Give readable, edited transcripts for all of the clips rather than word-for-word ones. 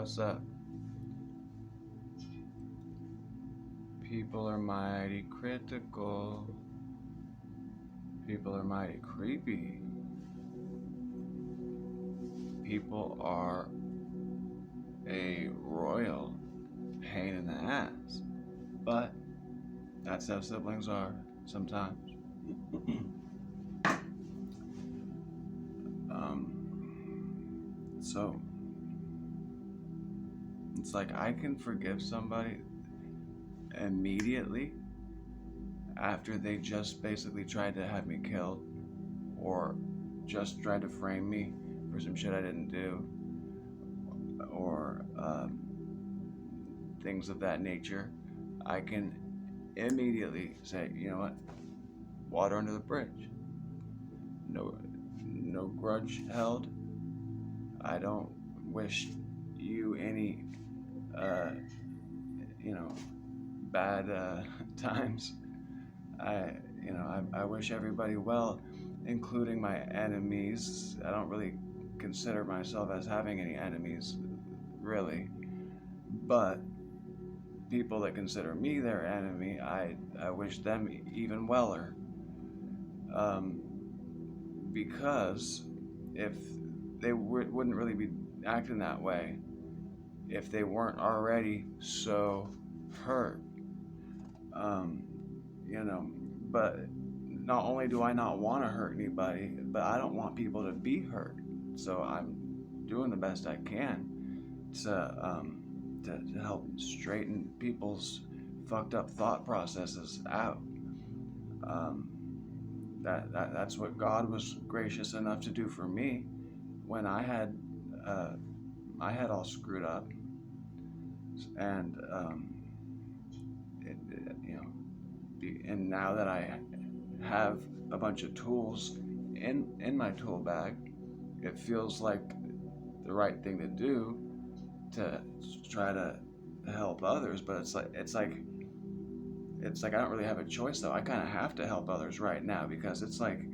what's up? People are mighty critical. People are mighty creepy. People are a royal pain in the ass. But that's how siblings are sometimes. So it's like I can forgive somebody immediately after they just basically tried to have me killed or just tried to frame me for some shit I didn't do or things of that nature. I can immediately say, you know what, water under the bridge. No, no grudge held. I don't wish you any, uh, you know, bad times. I wish everybody well, including my enemies. I don't really consider myself as having any enemies, really. But people that consider me their enemy, I wish them even weller. Um, because if wouldn't really be acting that way if they weren't already so hurt. Um, you know, but not only do I not want to hurt anybody, but I don't want people to be hurt. So I'm doing the best I can to help straighten people's fucked up thought processes out. Um, that's what God was gracious enough to do for me when uh, I had all screwed up, and and now that I have a bunch of tools in my tool bag, it feels like the right thing to do to try to help others. But it's like I don't really have a choice though. I kind of have to help others right now because it's like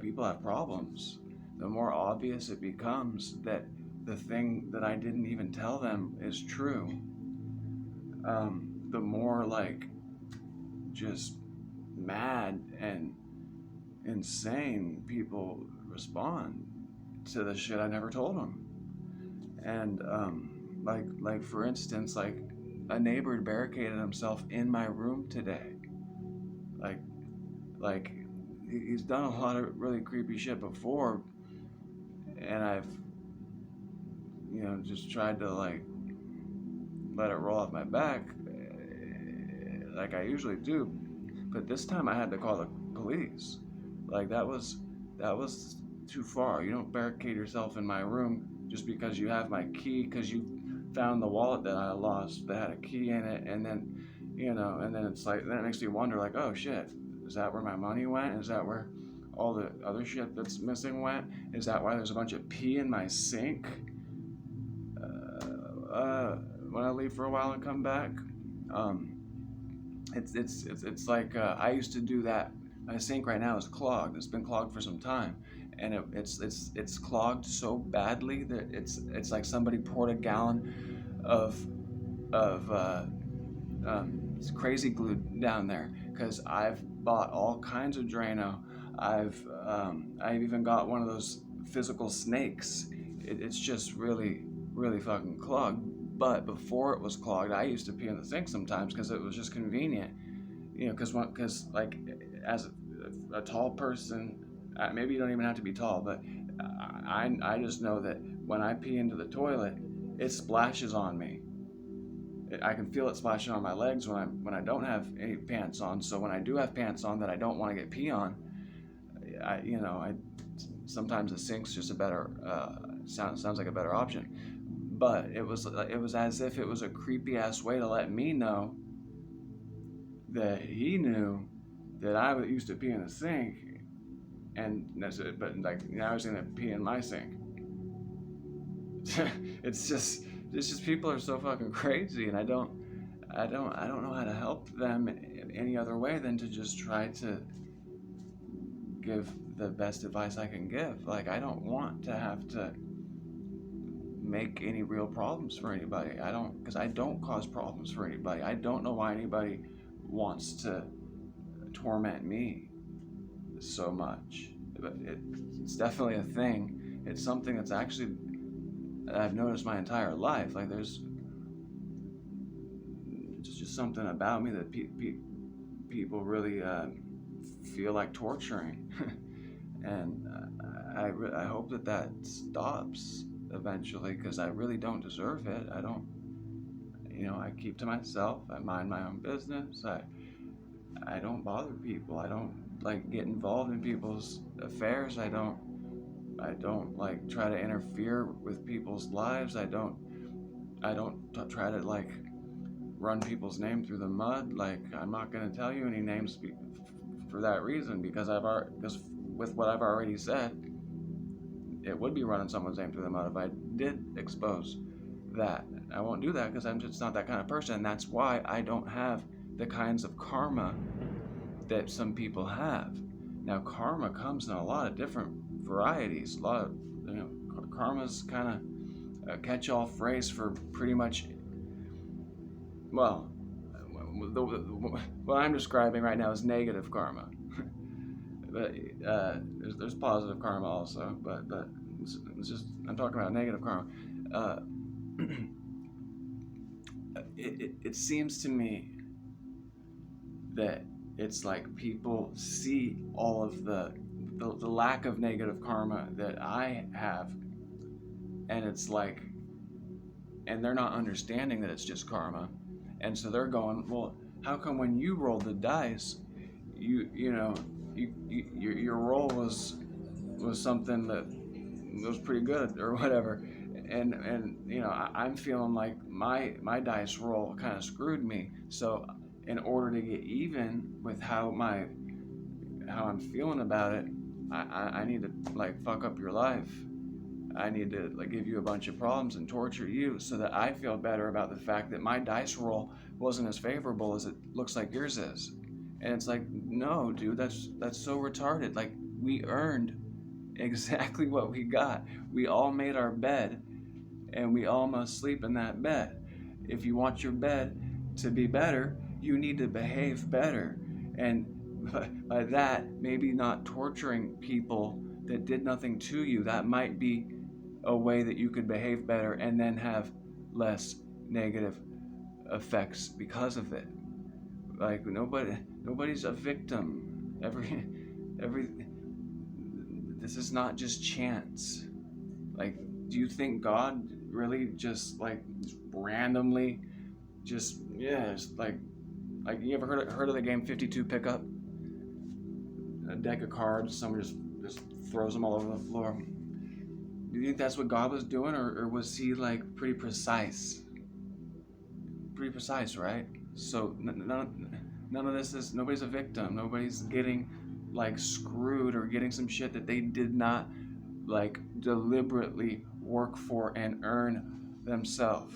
people have problems. The more obvious it becomes that the thing that I didn't even tell them is true, the more like just mad and insane people respond to the shit I never told them. And like for instance, like a neighbor barricaded himself in my room today. Like like he's done a lot of really creepy shit before, and I've just tried to like let it roll off my back, like I usually do. But this time I had to call the police. Like that was too far. You don't barricade yourself in my room just because you have my key, because you found the wallet that I lost that had a key in it, and then and then it's like then it makes me wonder like, oh shit, is that where my money went? Is that where all the other shit that's missing went? Is that why there's a bunch of pee in my sink? When I leave for a while and come back, um, it's like I used to do that. My sink right now is clogged. It's been clogged for some time, and it's clogged so badly that it's like somebody poured a gallon of it's crazy glue down there because I've bought all kinds of Drano. I've even got one of those physical snakes. It's just really fucking clogged. But before it was clogged, I used to pee in the sink sometimes because it was just convenient. Because like as a tall person, maybe you don't even have to be tall, but I just know that when I pee into the toilet, it splashes on me. I can feel it splashing on my legs when I don't have any pants on. So when I do have pants on that I don't want to get pee on, I sometimes the sink's just a better sounds like a better option. But it was as if it was a creepy ass way to let me know that he knew that I used to pee in the sink, and that's it. But like now I was gonna pee in my sink. It's just people are so fucking crazy, and I don't know how to help them in any other way than to just try to give the best advice I can give. Like I don't want to have to make any real problems for anybody. Because I don't cause problems for anybody. I don't know why anybody wants to torment me so much. But it's definitely a thing. It's something that's actually that I've noticed my entire life. Like there's just something about me that people really feel like torturing, and I hope that stops eventually, because I really don't deserve it. I don't, I keep to myself. I mind my own business. I don't bother people. I don't like get involved in people's affairs. I don't like try to interfere with people's lives. I don't try to like run people's name through the mud. Like I'm not going to tell you any names for that reason, because with what I've already said, it would be running someone's name through the mud if I did expose that. I won't do that because I'm just not that kind of person. And that's why I don't have the kinds of karma that some people have. Now, karma comes in a lot of different varieties. A lot of, karma's kind of a catch-all phrase for pretty much, well, what I'm describing right now is negative karma. But there's positive karma also, but it's just, I'm talking about negative karma. It seems to me that it's like people see all of the lack of negative karma that I have, and it's like, and they're not understanding that it's just karma, and so they're going, well, how come when you roll the dice, your roll was something that was pretty good or whatever, and I'm feeling like my dice roll kind of screwed me. So in order to get even with how I'm feeling about it, I need to like fuck up your life. I need to like give you a bunch of problems and torture you so that I feel better about the fact that my dice roll wasn't as favorable as it looks like yours is. And it's like, no, dude, that's so retarded. Like, we earned exactly what we got. We all made our bed, and we all must sleep in that bed. If you want your bed to be better, you need to behave better. And by that, maybe not torturing people that did nothing to you. That might be a way that you could behave better and then have less negative effects because of it. Like nobody's a victim. This is not just chance. Like, do you think God really just like randomly just like you ever heard of the game 52 Pickup? A deck of cards, someone just throws them all over the floor. Do you think that's what God was doing, or was he like pretty precise? Pretty precise, right? So none of this is, nobody's a victim. Nobody's getting like screwed or getting some shit that they did not like deliberately work for and earn themselves.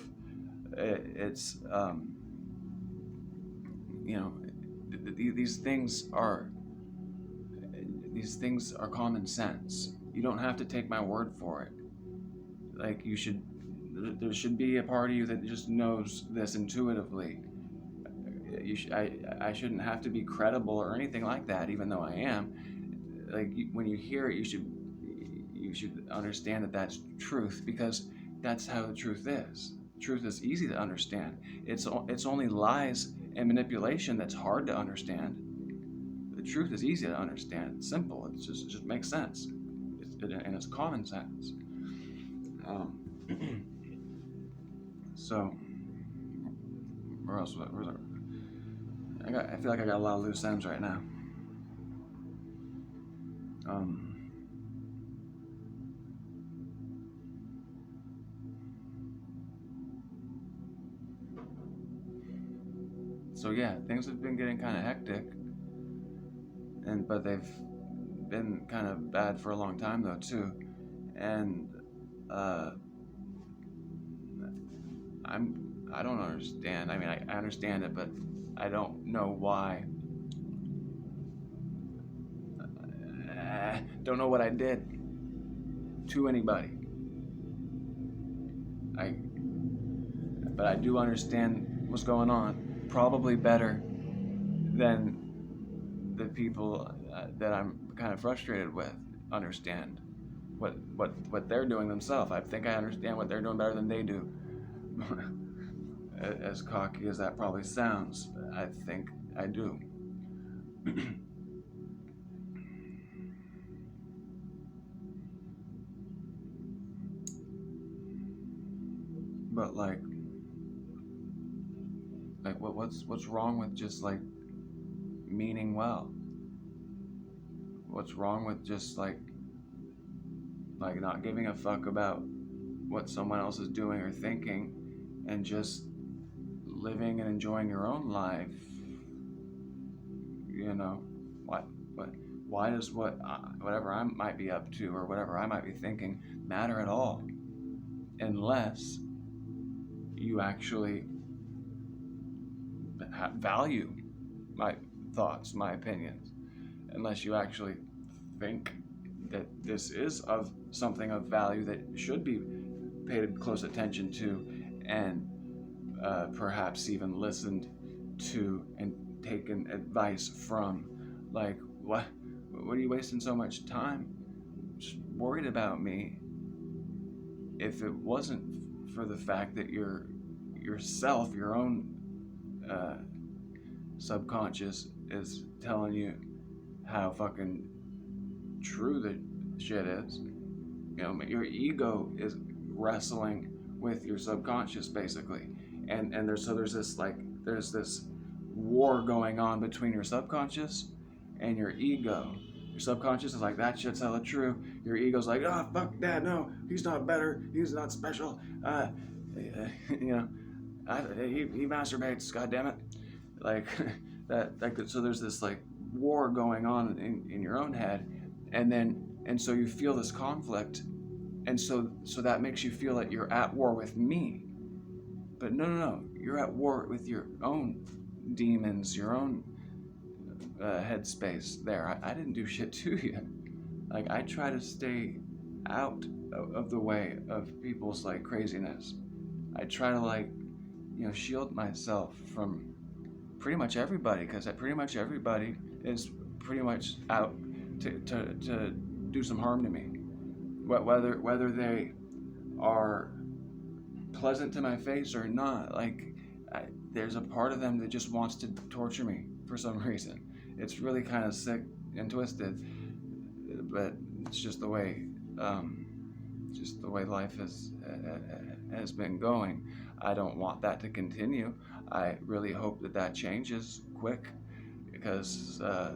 It's these things are common sense. You don't have to take my word for it. Like there should be a part of you that just knows this intuitively. I shouldn't have to be credible or anything like that, even though I am. Like when you hear it, you should understand that that's truth, because that's how the truth is. Truth is easy to understand. It's only lies and manipulation that's hard to understand. The truth is easy to understand. It's simple. It just makes sense. And it's common sense. So, where else? I feel like I got a lot of loose ends right now. So yeah, things have been getting kind of hectic, but they've been kind of bad for a long time though too, and I don't understand. I mean, I understand it, but I don't know why. Don't know what I did to anybody. but I do understand what's going on, probably better than the people that I'm kind of frustrated with understand what they're doing themselves. I think I understand what they're doing better than they do. As cocky as that probably sounds, I think I do. But what's wrong with just like meaning well? What's wrong with just like not giving a fuck about what someone else is doing or thinking, and just living and enjoying your own life? You know, why what why does whatever I might be up to or whatever I might be thinking matter at all, unless you actually value my thoughts, my opinions, unless you actually think that this is of something of value that should be paid close attention to, and perhaps even listened to and taken advice from. Like, what are you wasting so much time just worried about me if it wasn't for the fact that yourself, your own subconscious is telling you how fucking true the shit is. You know, your ego is wrestling with your subconscious basically, and there's this war going on between your subconscious and your ego. Your subconscious is like, that shit's hella true. Your ego's like, oh fuck that, no, he's not better, he's not special. You know, he masturbates, god damn it. Like that. So there's this like war going on in your own head, and so you feel this conflict, and so that makes you feel that you're at war with me. But no, you're at war with your own demons, your own headspace. There, I didn't do shit to you. Like, I try to stay out of the way of people's like craziness. I try to shield myself from pretty much everybody, because pretty much everybody is pretty much out to do some harm to me. Whether they are pleasant to my face or not, there's a part of them that just wants to torture me for some reason. It's really kind of sick and twisted, but it's just the way life has been going. I don't want that to continue. I really hope that changes quick, because I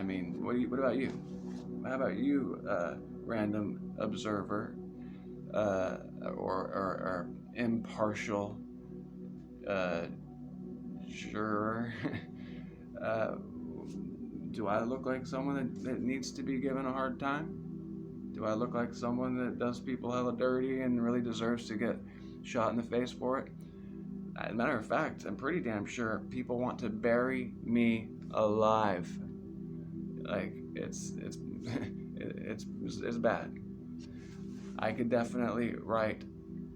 mean, what about you? How about you, random observer, or impartial juror? Do I look like someone that needs to be given a hard time? Do I look like someone that does people hella dirty and really deserves to get shot in the face for it? As a matter of fact, I'm pretty damn sure people want to bury me alive. Like, it's bad. I could definitely write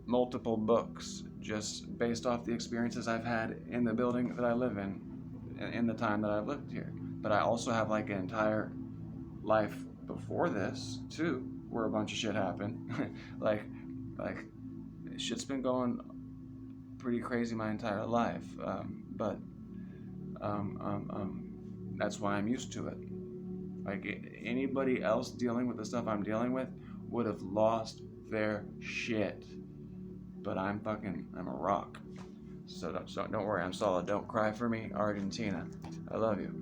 multiple books just based off the experiences I've had in the building that I live in the time that I've lived here. But I also have like an entire life before this too, where a bunch of shit happened. like shit's been going pretty crazy my entire life. But that's why I'm used to it. Like, anybody else dealing with the stuff I'm dealing with would have lost their shit. But I'm a rock. So don't worry, I'm solid. Don't cry for me, Argentina. I love you.